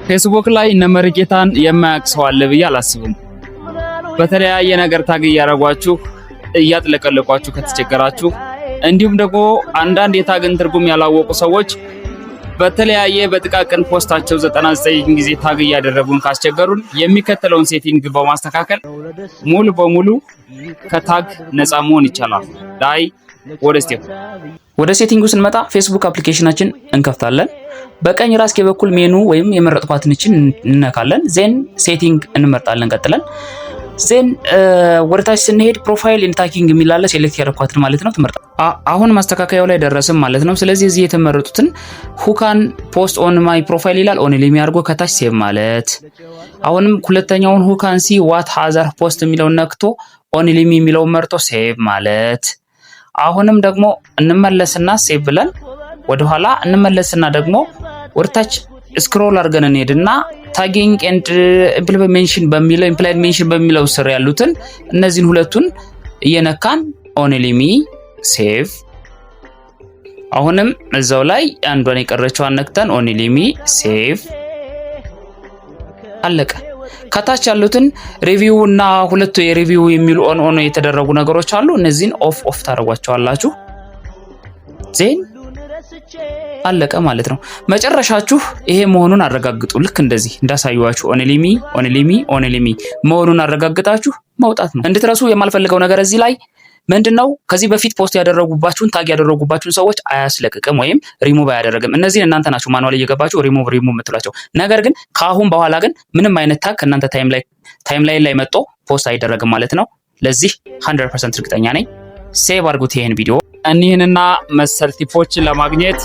ፌስቡክ ላይ እነ መርጌታን የማያውቅ ሰው አለ ብዬ አላስብም። በተለያየ ነገር ታግ እያደረጓችሁ እያጥለቀለቋችሁ ከተቸገራችሁ እንዲሁም ደግሞ አንዳንድ የታግን ትርጉም ያላወቁ ሰዎች በተለያየ በጥቃቅን ፖስታቸው 99 ጊዜ ታግ እያደረጉን ካስቸገሩን የሚከተለውን ሴቲንግ በማስተካከል ሙሉ በሙሉ ከታግ ነፃ መሆን ይቻላል። ዳይ ወደ ሴቲንጉ ስንመጣ ፌስቡክ አፕሊኬሽናችን እንከፍታለን። በቀኝ ራስጌ በኩል ሜኑ ወይም የመረጥኳትን እንነካለን። ዜን ሴቲንግ እንመርጣለን። ቀጥለን ዜን ወደ ታች ስንሄድ ፕሮፋይል ኤንድ ታጊንግ የሚላለ ሴሌክት ያደረኳትን ማለት ነው ትመርጣ። አሁን ማስተካከያው ላይ ደረስም ማለት ነው። ስለዚህ እዚህ የተመረጡትን ሁካን ፖስት ኦን ማይ ፕሮፋይል ይላል። ኦን የሚያርጎ ከታች ሴቭ ማለት። አሁንም ሁለተኛውን ሁካን ሲ ዋት ሃዘር ፖስት የሚለውን ነክቶ ኦን የሚለውን መርጦ ሴቭ ማለት። አሁንም ደግሞ እንመለስና ሴቭ ብለን ወደኋላ እንመለስና ደግሞ ወርታች ስክሮል አድርገን እንሄድና ታጊንግ ኤንድ ኢምፕሊሜንቴሽን በሚለው ስር ያሉትን እነዚህን ሁለቱን እየነካን ኦንሊሚ ሴቭ። አሁንም እዛው ላይ አንዷን የቀረችዋን ነክተን ኦንሊሚ ሴቭ አለቀ። ከታች ያሉትን ሪቪው እና ሁለቱ የሪቪው የሚሉ ኦን የተደረጉ ነገሮች አሉ። እነዚህን ኦፍ ታደርጓቸዋላችሁ። ዜን አለቀ ማለት ነው። መጨረሻችሁ ይሄ መሆኑን አረጋግጡ። ልክ እንደዚህ እንዳሳዩዋችሁ ኦንሊሚ መሆኑን አረጋግጣችሁ መውጣት ነው። እንድትረሱ የማልፈልገው ነገር እዚህ ላይ ምንድነው፣ ከዚህ በፊት ፖስት ያደረጉባችሁን ታግ ያደረጉባችሁን ሰዎች አያስለቅቅም ወይም ሪሙቭ አያደርግም። እነዚህን እናንተ ናችሁ ማኑዋል እየገባችሁ ሪሙቭ የምትሏቸው። ነገር ግን ከአሁን በኋላ ግን ምንም አይነት ታግ ከእናንተ ታይምላይን ላይ መጥቶ ፖስት አይደረግም ማለት ነው። ለዚህ 100% እርግጠኛ ነኝ። ሴቭ አድርጉት ይሄን ቪዲዮ። እኒህንና መሰል ቲፖችን ለማግኘት